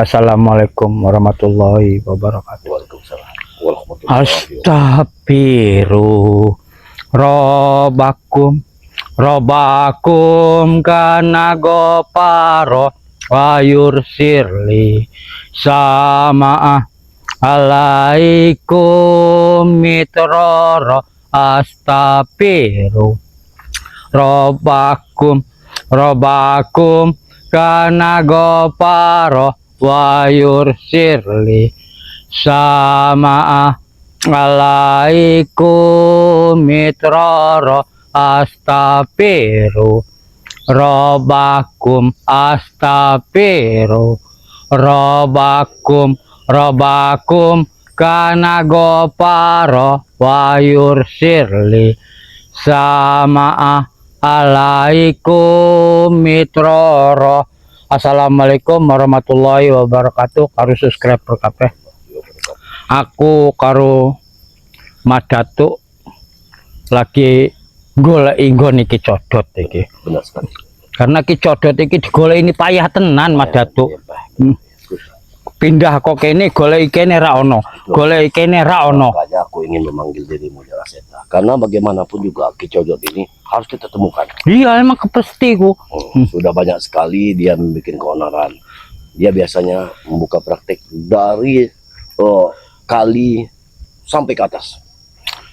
Assalamualaikum warahmatullahi wabarakatuh. Waalaikumsalam warahmatullahi wabarakatuh. Astaghfiru Robakum kana goparo wayur sirli sama alaikum mitroro astaghfiru Robakum kana goparo wayur sirli sama alaikum mitroro astaghfiru Robakum kana goparo wayur sirli sama alaikum mitroro. Assalamualaikum warahmatullahi wabarakatuh. Karo subscribe kabeh. Aku karo Madatu lagi golek nggon iki codot iki. Benar sekali. Karena ki codot iki digolek ini payah tenan Madatu. Pindah kok kene golek kene ra ono. Golek kene ra ono. Makanya aku ingin memanggil dirimu Jalaseta. Karena bagaimanapun juga Ki Codot ini harus kita temukan. Iya emang kepestiku. Sudah banyak sekali dia membuat keonaran. Dia biasanya membuka praktek dari kali sampai ke atas.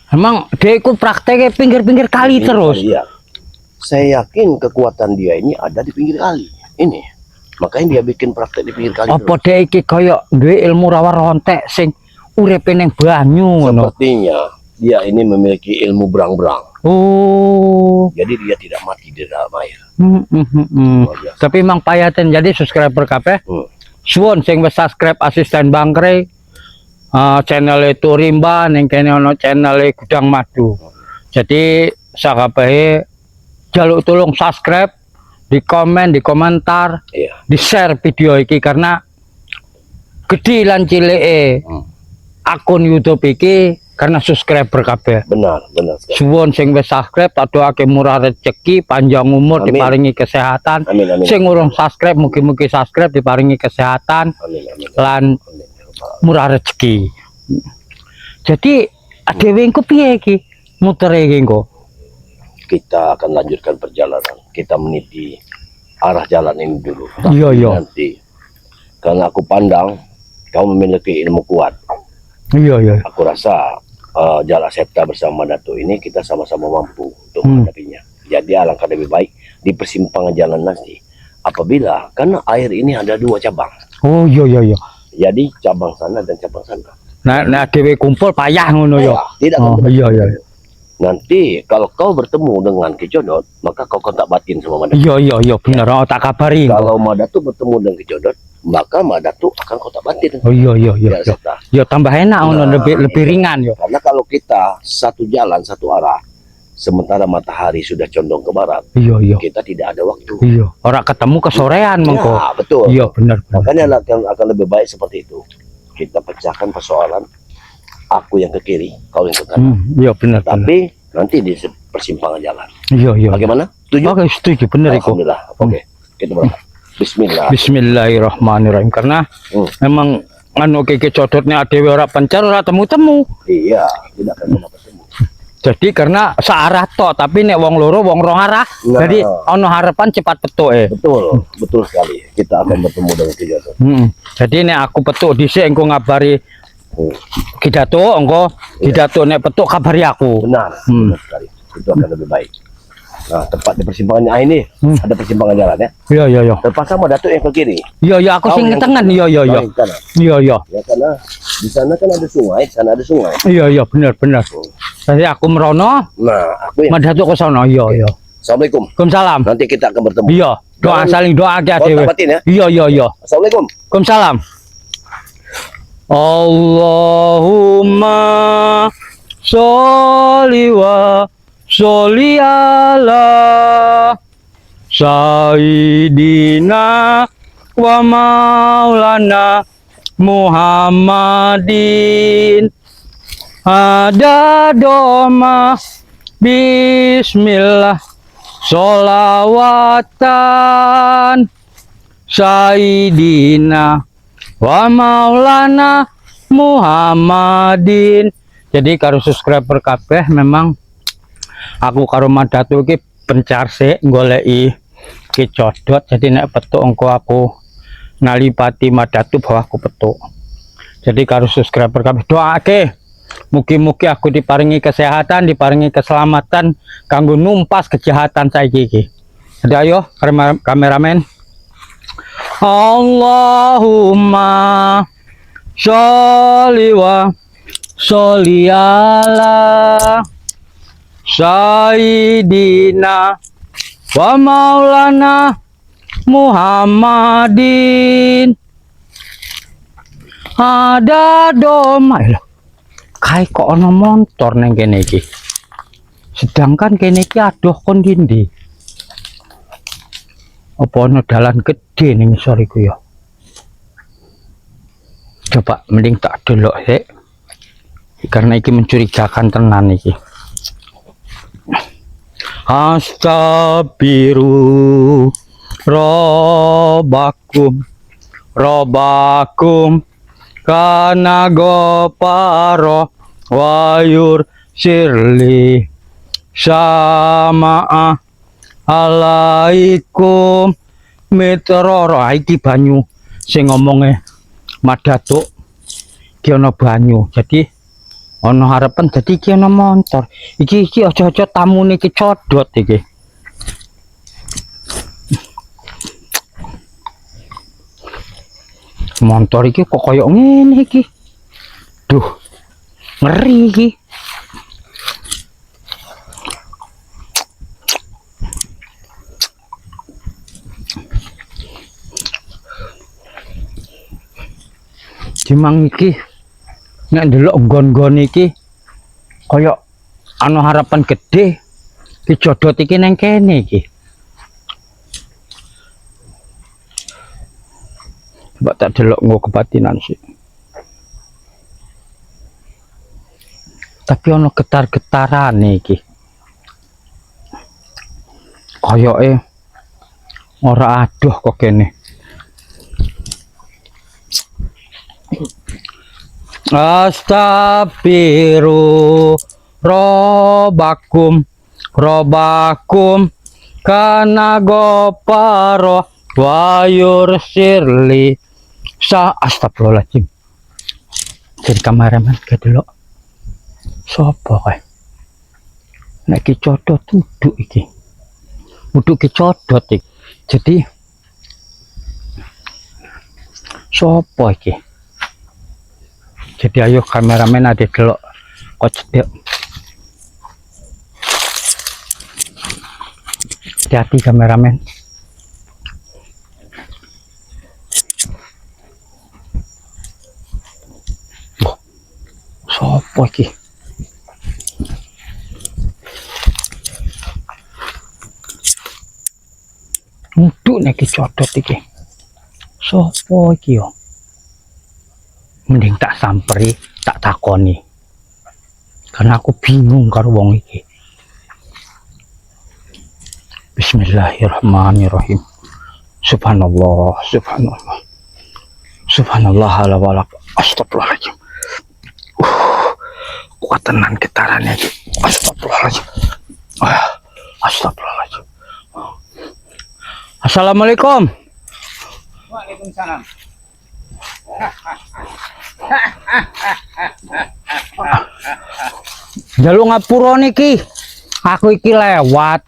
Emang dia ikut prakteknya pinggir-pinggir kali terus. Iya. Saya yakin kekuatan dia ini ada di pinggir kali. Ini. Makanya dia bikin praktek di pinggir kali. Apa dia iki kaya duwe ilmu rawa rontek sing uripe ning banyu ngono. Sepertinya dia ini memiliki ilmu berang-berang. Oh. Jadi dia tidak mati di dalam air. Tapi emang payaten jadi subscriber kabeh. Suwun sing wis subscribe asisten Bangkre. Channel itu Rimba ning kene ono channel Gudang Madu. Jadi sakabehe jaluk tolong subscribe, di komen, di komentar, di share video iki karena gede lan cileke akun YouTube iki karena subscriber kabeh. Benar sekali. Suwun sing wis subscribe doake murah rezeki, panjang umur, amin. Diparingi kesehatan. Amin. Sing urung subscribe mugi-mugi subscribe diparingi kesehatan. Amin. Lan murah rezeki. Jadi adewe engko piye iki mutere iki engko? Kita akan lanjutkan perjalanan. Kita meniti arah jalan ini dulu. Iya. Nanti karena aku pandang kau memiliki ilmu kuat. Iya. Aku rasa Jalaseta bersama Datu ini kita sama-sama mampu untuk menghadapinya. Jadi alangkah lebih baik di persimpangan jalan nanti. Apabila karena air ini ada dua cabang. Oh iya. Jadi cabang sana dan cabang sana. Nah dhewe kumpul payah ngono ya. Tidak. Iya. Nanti kalau kau bertemu dengan Ki Codot, maka kau kontak batin sama Madatu. Iya benar. Oh, tak kabari. Kalau Madatu bertemu dengan Ki Codot, maka Madatu akan kontak batin. Oh iya. Ya tambah enak ngono lebih ringan ya. Karena kalau kita satu jalan satu arah, sementara matahari sudah condong ke barat, iya. Kita tidak ada waktu. Iya. Orang ketemu kesorean mengko. Ya, betul. Iya benar. Makanya akan lebih baik seperti itu. Kita pecahkan persoalan. Aku yang ke kiri, kau yang ke kanan. Iya benar. Tapi nanti di persimpangan jalan. Iya. Bagaimana? Setuju? Oke, setuju benar itu. Alhamdulillah. Oke. Kita berangkat. Bismillah. Bismillahirrahmanirrahim. Karena memang anu Ki Codotnya adewe ora pencar ora temu-temu. Iya, tidak akan pernah ketemu. Jadi karena searah tok, tapi nek wong loro wong rong arah. Jadi ono harapan cepat petuk Betul sekali. Kita akan bertemu dengan Ki Codot. Jadi nek aku petuk dhisik engko ngabari Ki Datu, engko Ki Datu nek petuk kabari aku. Benar sekali. Itu akan lebih baik. Nah, tepat di persimpangannya ini ada persimpangan jalan ya. Iya. Terpaksa Madatu yang ke kiri. Iya, aku sing ngetengen. Iya. Iya. Ya karena di sana kan ada sungai, sana ada sungai. Iya, benar. Jadi aku merono. Nah, aku yang Madatu ke sono. Iya. Assalamualaikum. Waalaikumsalam. Nanti kita akan bertemu. Iya, doa saling doa aja dewe. Ya? Iya. Assalamualaikum. Waalaikumsalam. Allahumma sholli wa sholli ala Sayyidina wa maulana Muhammadin ada doma bismillah sholawatan Sayyidina wa maulana Muhammadin. Jadi karo subscriber kabeh memang aku karo Madatu iki pencar sik goleki ki codot. Jadi nek petuk engko aku nalipati Madatu bahwa aku petuk. Jadi karo subscriber kabeh doake mugi-mugi aku diparingi kesehatan, diparingi keselamatan kanggo numpas kejahatan saiki iki. Jadi ayo kameramen. Allahumma sholli wa sholli ala Sayyidina wa maulana Muhammadin. Ada doma lho. Kae kok ana motor neng kene iki. Sedangkan kene iki adoh kon ndi. Apa ana dalan gede ning ngisor iku ya. Coba mending tak delok sik. Karena iki mencurigakan tenan iki. Astaghfiru Robbakum kana goparo wayur sirli sama alaikum meteoro. Iki banyu sing ngomongnya Madatu iki ana banyu, jadi ana harapan dadi iki ana motor. Iki aja-aja tamune iki codot iki. Motor iki kok koyo ngene iki. Duh. Ngeri iki. Dimang iki nek ndelok nggon-nggon iki kaya ana harapan gede dicodot iki neng kene iki. Coba tak delok nggo kebatinan sih. Tapi ana getar-getarane iki. Koyoke ora adoh kok kene. Astaghfiru Robbakum kana goparo wayur sirli astagfirullahaladzim. Jadi kameramen ke dulu sopo kae nek ki codot duduk iki ki codot iki. Jadi sopo iki. Jadi ayo kameramen ada delok kok cedek. Hati-hati kameramen. Oh, sopo iki? Muduk nek codot iki. Sopo iki yo? Mending tak samperi, tak takoni. Karena aku bingung karo wong iki. Bismillahirrahmanirrahim. Subhanallah, subhanallah. Subhanallah ala walak. Astagfirullahaladzim. Kuat tenan getarannya iki. Astagfirullahaladzim. Astagfirullahaladzim. Assalamualaikum. Waalaikumsalam. Jalu ngapura niki. Aku iki lewat.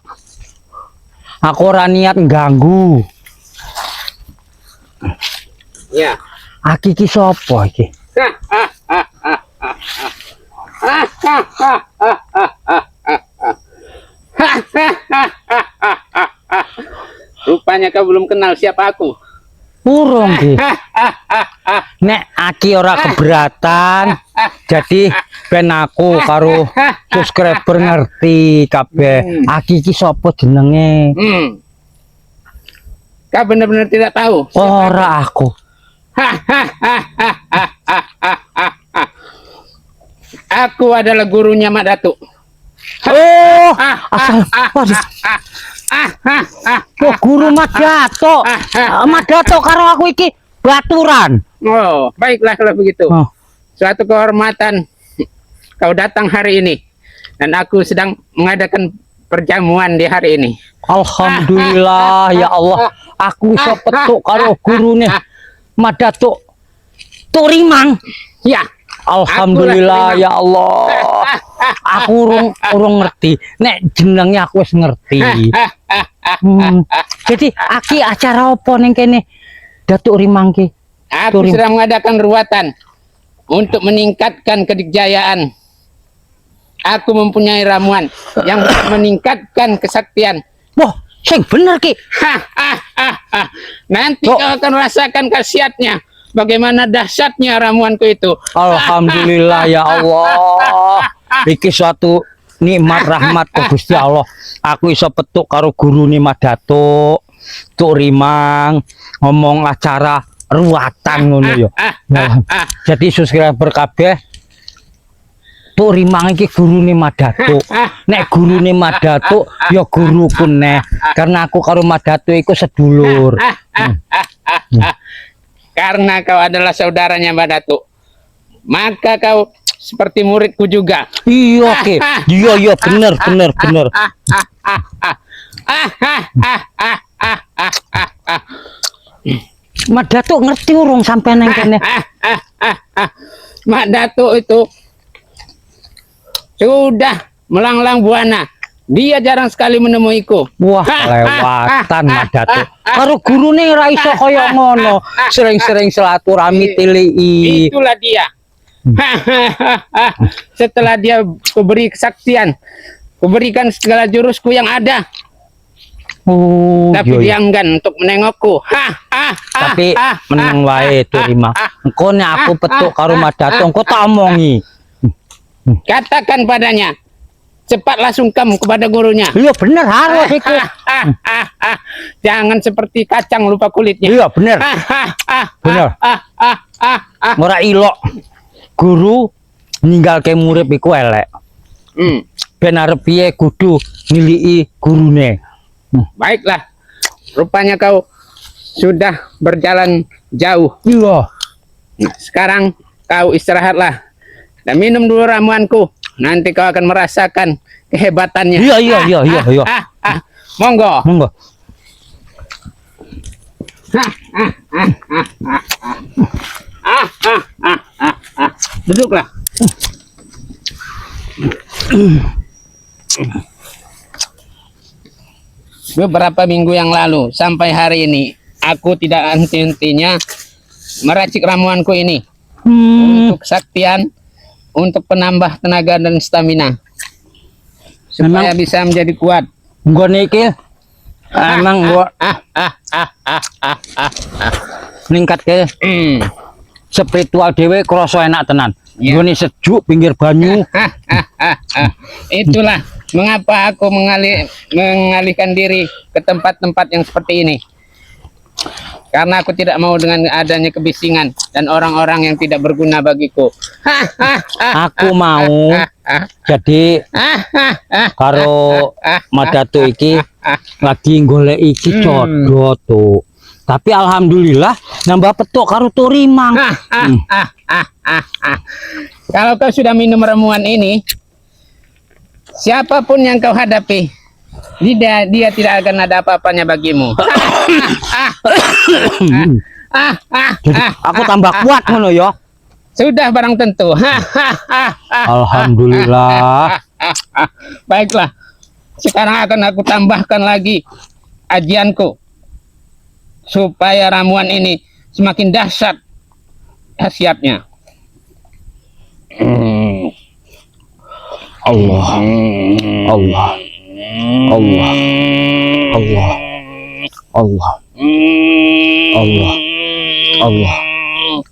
Aku ora niat ganggu. Ya. Aki iki sapa iki? Rupanya kau belum kenal siapa aku. Urung ki. Nek aki ora keberatan. Jadi ben aku karo subscriber ngerti kabeh. Aki iki sapa jenenge? Kau benar-benar tidak tahu. Ora aku. Aku adalah gurunya Madatu. Oh, asal. Waduh. Oh, guru Madatu. Madatu karo aku iki baturan. Oh, baiklah kalau begitu. Oh. Suatu kehormatan kau datang hari ini dan aku sedang mengadakan perjamuan di hari ini. Alhamdulillah ya Allah, aku iso petuk karo gurune Madatuk Turimang. Ya, Alhamdulillah ya Allah. Aku urung ngerti. Nek jenenge aku wis ngerti. Jadi aki acara apa ning kene Datuk Rimang ki? aku sedang mengadakan ruatan untuk meningkatkan kedikjayaan. Aku mempunyai ramuan yang bisa meningkatkan kesaktian. Wah, sing bener ki. Nanti Kok- kau akan rasakan khasiatnya. Bagaimana dahsyatnya ramuanku itu. Alhamdulillah ya Allah. Iki suatu nikmat rahmat ke Gusti Allah. Aku iso petuk karo gurune Madatuk Turimang ngomong acara ruatan ngono ya. Nah, jadi subscriber kabeh Turimang iki gurune Madatuk. Nek gurune Madatuk ya guruku neh. Karena aku karo Madatuk iku sedulur. Karena kau adalah saudaranya Mbak Datuk, maka kau seperti muridku juga. Iya oke. Iya bener. Madatuk ngerti urung sampean nang kene. Mbak Datuk itu sudah melanglang buana. Dia jarang sekali menemuiku. Wah, lewatan Madatuk. Karo gurune ora iso kaya ngono. Sering-sering silaturahmi tilii. Itulah dia. Setelah dia kuberi kesaktian, kuberikan segala jurusku yang ada, Oh, tapi iya. dia enggan untuk menengokku. Tapi meneng wae Turimang. Engko nek aku petuk karo Madatuk, engko tak omongi. Katakan padanya, cepatlah sungkem kepada gurunya. Iya bener harus iku. Jangan seperti kacang lupa kulitnya. Iya bener. Bener. Ora ilok. Guru ninggalke murid iku elek. Ben arep piye kudu niliki gurune. Baiklah, rupanya kau sudah berjalan jauh. Iya. Sekarang kau istirahatlah dan minum dulu ramuanku. Nanti kau akan merasakan kehebatannya. Iya. Monggo. Monggo. Duduklah. Beberapa minggu yang lalu sampai hari ini aku tidak henti-hentinya meracik ramuanku ini untuk kesaktian, untuk penambah tenaga dan stamina supaya bisa menjadi kuat. Gua niki emang gua ningkat ke spiritual dhewe krasa enak tenan. Iya. Gua sejuk pinggir banyu. Itulah mengapa aku mengalihkan diri ke tempat-tempat yang seperti ini. Karena aku tidak mau dengan adanya kebisingan dan orang-orang yang tidak berguna bagiku. Aku mau jadi karo Madatuk iki lagi golek iki jodoh tuh. Tapi alhamdulillah nambah petuk karo Turimang. Kalau kau sudah minum ramuan ini, siapapun yang kau hadapi, dia tidak akan ada apa-apanya bagimu. Jadi aku tambah kuat ngono ya. Sudah barang tentu. Alhamdulillah. Baiklah, sekarang akan aku tambahkan lagi ajianku supaya ramuan ini semakin dahsyat khasiatnya. Allah. Allah. Allah. Allah. Allah. Allah. Allah.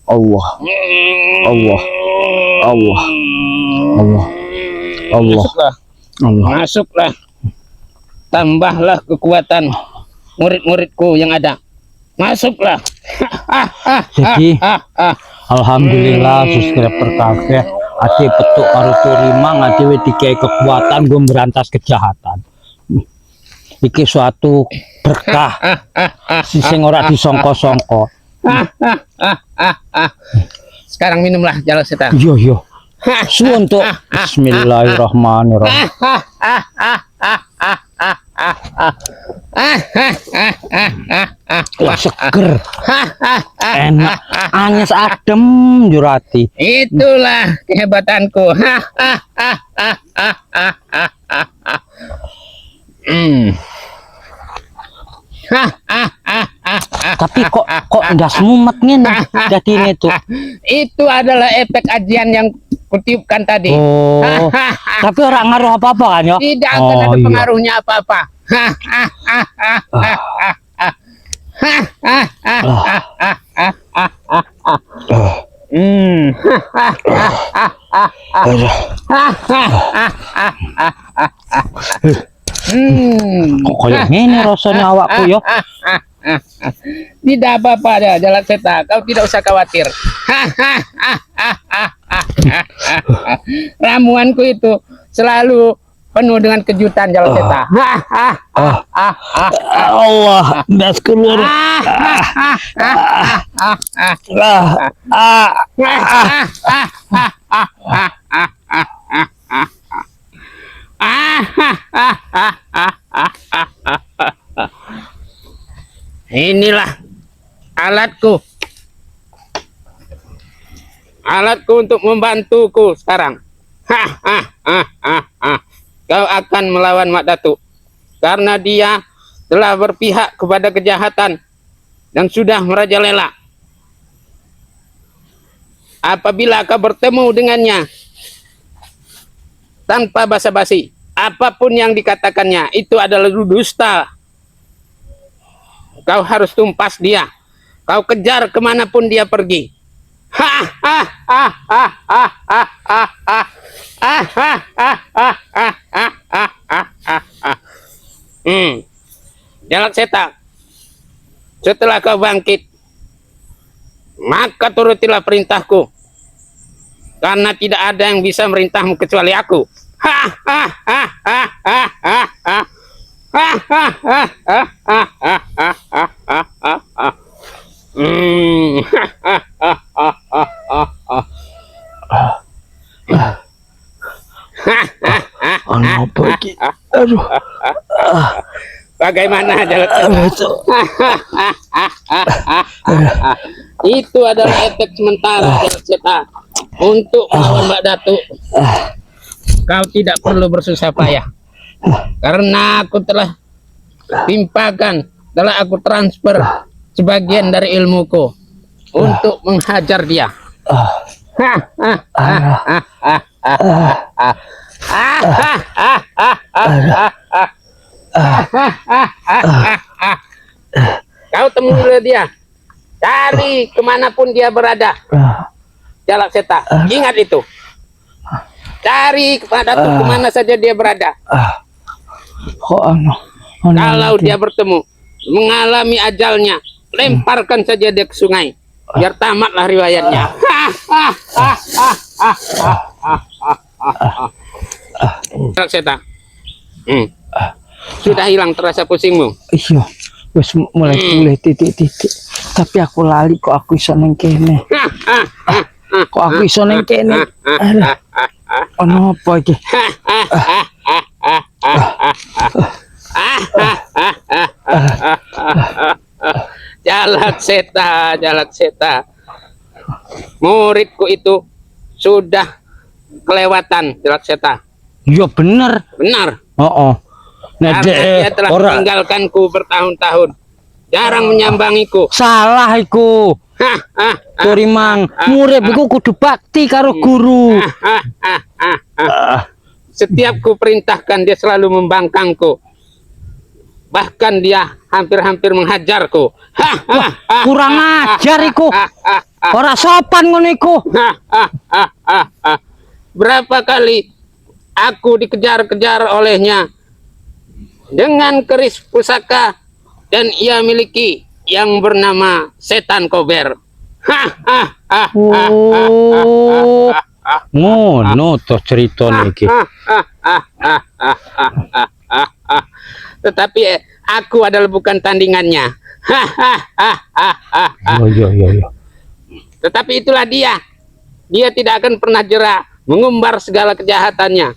Allah. Allah. Allah. Allah. Allah. Masuklah, Allah. masuklah. Tambahlah kekuatan murid-muridku yang ada. Masuklah. Jadi alhamdulillah subscriber kabeh ade petuk karo Turimang ade dikei kekuatan gue berantas kejahatan. Iki suatu berkah sing ora disangka-sangka. Sekarang minumlah Jala Seta. Yo. Suwun tuh. Bismillahirrahmanirrahim. Wah, seger. Enak. Anyes adem jurati. Itulah kehebatanku. Tapi kok nggak semumet ngene jatine tuh. Itu adalah efek ajian yang kutiupkan tadi. Oh. Tapi orang ngaruh apa-apa kan ya? Tidak akan ada iya. pengaruhnya apa-apa. Kok kayak ngene rasanya awakku ya? Tidak apa-apa ada Jala Seta, kau tidak usah khawatir. Ramuanku itu selalu penuh dengan kejutan Jala Seta. Allah, das keluar. Inilah alatku untuk membantuku sekarang. Kau akan melawan Mak Datuk karena dia telah berpihak kepada kejahatan dan sudah merajalela. Apabila kau bertemu dengannya tanpa basa-basi, apapun yang dikatakannya itu adalah dusta. Kau harus tumpas dia. Kau kejar kemanapun dia pergi. Jalak Seta, setelah kau bangkit, maka turutilah perintahku, karena tidak ada yang bisa merintahmu kecuali aku. Apa iki? Aduh. Bagaimana Jalak Seta? Itu adalah efek sementara Jalak Seta untuk melawan Mbak Datuk. Kau tidak perlu bersusah payah, karena aku telah aku transfer sebagian dari ilmuku untuk menghajar dia. Kau temui dia, cari kemanapun dia berada. Jalak Seta, ingat itu. Cari kepada kemana saja dia berada. Kalau dia bertemu, mengalami ajalnya, lemparkan saja dia ke sungai, biar tamatlah riwayatnya. Jalak Seta, sudah hilang terasa pusingmu? Iya, wis mulai pulih titik-titik. Tapi aku lali kok aku iso nang kene. Kok aku iso nang kene? Alah. Ono apa iki? Jalak Seta. Muridku itu sudah kelewatan, Jalak Seta. Iya bener. Benar. Oh. Karena dia telah meninggalkanku bertahun-tahun. Jarang menyambangiku. Salah iku. Turimang, murid iku kudu bakti karo guru. Setiap ku perintahkan dia selalu membangkangku. Bahkan dia hampir-hampir menghajarku. Kurang ajar iku. Ora sopan ngono iku. Berapa kali aku dikejar-kejar olehnya dengan keris pusaka dan ia miliki yang bernama Setan Kober. Oh. Ngono to ceritane iki. Tetapi aku adalah bukan tandingannya. Yo. Tetapi itulah dia. Dia tidak akan pernah jera mengumbar segala kejahatannya.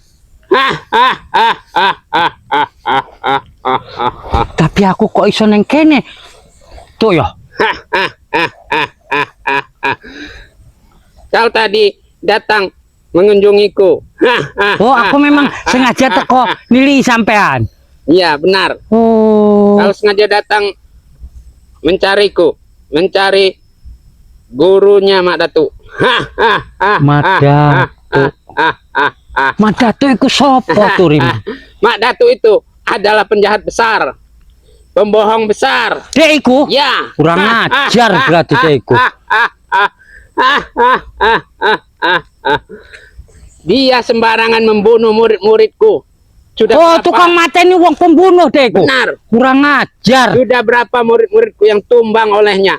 Tapi aku kok iso neng kene. Tuh ya. Kau tadi datang mengunjungiku. Oh, aku memang sengaja teko nili sampean. Iya, benar. Oh. Kau sengaja datang mencariku, mencari gurunya Mak Datu. Mak Datu. Mak Datu iku sapa tuh, Rim? Mak Datu itu adalah penjahat besar, pembohong besar. Dek iku? Ya. Kurang ajar berarti dek iku. Dia sembarangan membunuh murid-muridku. Sudah Oh, berapa- tukang mateni wong pembunuh dek iku. Benar. Kurang ajar. Sudah berapa murid-muridku yang tumbang olehnya,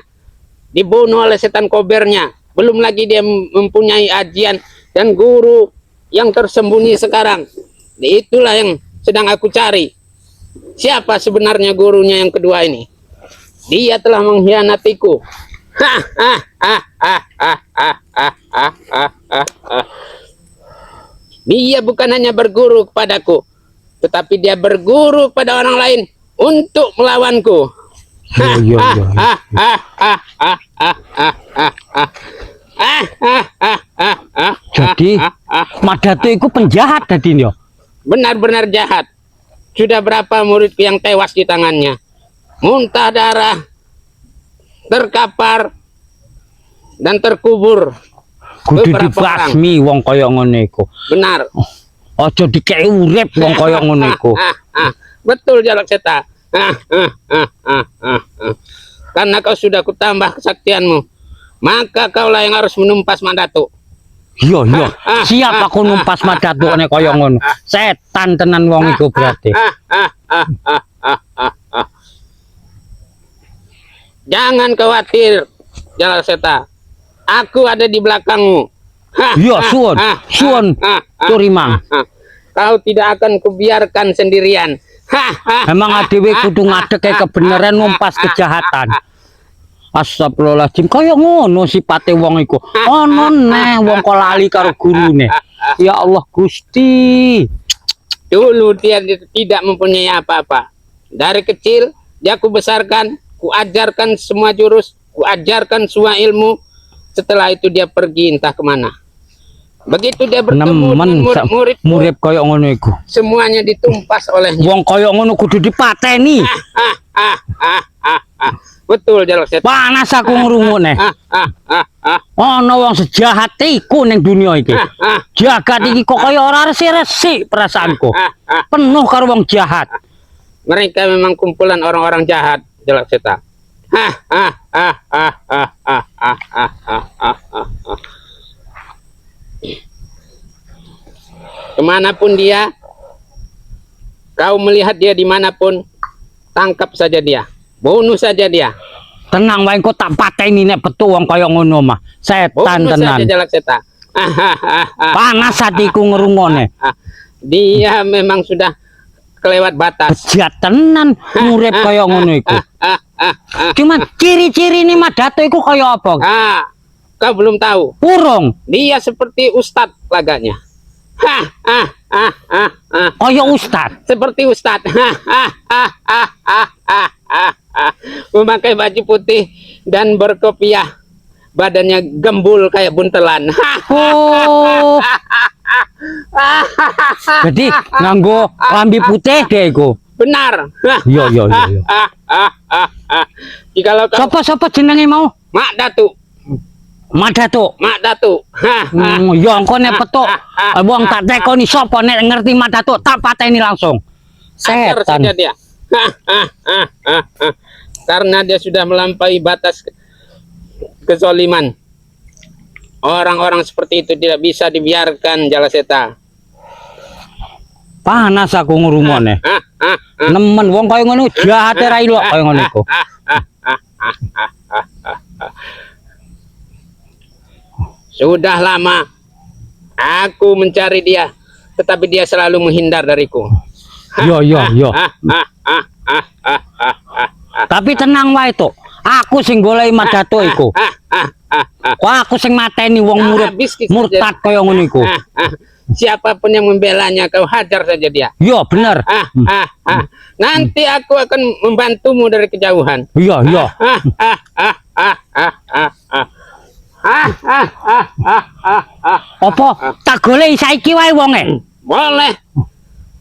dibunuh oleh setan kobernya. Belum lagi dia mempunyai ajian dan guru yang tersembunyi sekarang. Itulah yang sedang aku cari. Siapa sebenarnya gurunya yang kedua ini? Dia telah mengkhianatiku. Dia bukan hanya berguru kepadaku, tetapi dia berguru pada orang lain untuk melawanku. Yo. Jadi Mak Datu iku penjahat tadi yo. Benar-benar jahat. Sudah berapa muridku yang tewas di tangannya? Muntah darah, terkapar, dan terkubur. Kudu Beberapa dibasmi wong kaya ngene iku. Benar. Aja dikei urip wong kaya ngono iku. Betul Jalak Seta. Karena kau sudah kutambah kesaktianmu, maka kaulah yang harus menumpas Mak Datu. Yo. Siap aku numpas Mak Datu nek kaya ngono. Setan tenan wong iku berarti. Jangan khawatir, Jalak Seta. Aku ada di belakangmu. Yo, suwun. Turimang. Kau tidak akan kubiarkan sendirian. Emang adewe kudu ngadeg kebenaran numpas kejahatan. Astagfirullahaladzim, kaya ngono sipate wong iku. Ono neh wong kok lali karo gurune. Ya Allah Gusti. Dulu dia tidak mempunyai apa-apa. Dari kecil dia kubesarkan, kuajarkan semua jurus, kuajarkan semua ilmu. Setelah itu dia pergi entah kemana. Begitu dia bertemu dengan murid-murid, murid kaya ngono iku. semuanya ditumpas olehnya. Wong kaya ngono kudu dipateni. Betul Jalak Seta. Panas aku ngrungokne. Ana wong sejahat iku ning dunia iki. Jagat iki kok kaya ora resik-resik perasaanku. Penuh karo wong jahat. Mereka memang kumpulan orang-orang jahat, Jalak Seta. Kemanapun dia, kau melihat dia dimanapun, tangkap saja dia, bunuh saja dia. Tenang wae kok tak pateni nek betul wong kaya ngono mah. Setan Bunuh tenan. saja Jalak Seta. Panas hatiku ngrungokne. Dia memang sudah kelewat batas. Bejat tenan murid kaya ngono iku. Cuma ciri-ciri nih Mak Datu iku kaya apa? Kau belum tahu. Urung. Dia seperti ustadz laganya. Kaya ustad. Seperti ustadz. Memakai baju putih dan berkopiah. Badannya gembul kayak buntelan. Oh. Jadi nganggo lambi putih deh iku. Benar. Yo. Jikalau kau Sapa jenenge mau? Mak Datu. Mak Datu. Mak Datu. Yo engko nek petuk wong tak tekoni sapa nek ngerti Mak Datu tak pateni langsung. Ajar Setan. saja dia. Karena dia sudah melampaui batas kezaliman. Orang-orang seperti itu tidak bisa dibiarkan, Jalak Seta. Panas aku ngrungokne. Nemen wong kaya ngono jahat ra ilok kaya ngono iku. Sudah lama aku mencari dia, tetapi dia selalu menghindar dariku. Yo. Tapi tenang wae to. Aku sing goleki Mat Datuk iku. Kok aku sing mateni wong murid Habis kisah murtad kaya ngono iku. Siapapun yang membelanya kau hajar saja dia. Iya, bener. Nanti aku akan membantumu dari kejauhan. Iya, iya. Apa tak goleki saiki wae wonge? Boleh.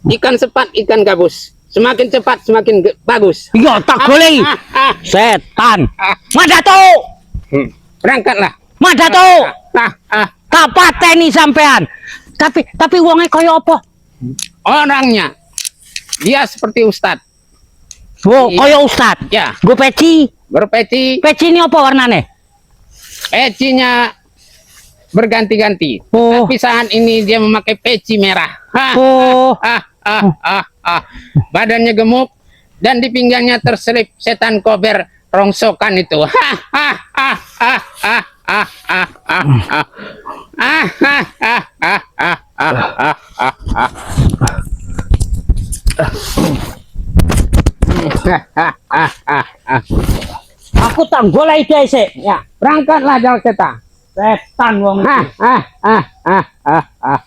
Ikan sepat, ikan gabus. Semakin cepat, semakin bagus. Iya, tak goleki. Setan. Mat Datuk. Berangkatlah. Mat Datuk. Tak pateni sampean. Tapi wonge kaya apa? Orangnya dia seperti ustad. Oh, kaya ustad. Ya, Gue peci. berpeci. Peci ini apa warnane? Pecinya berganti-ganti. Oh. Tapi saat ini dia memakai peci merah. Oh. Badannya gemuk dan di pinggangnya terselip setan kober rongsokan itu. Aku tak golek ide sik. Ya, berangkatlah Jal Seta. Setan wong. Ah, ah, ah, ah, ah, ah.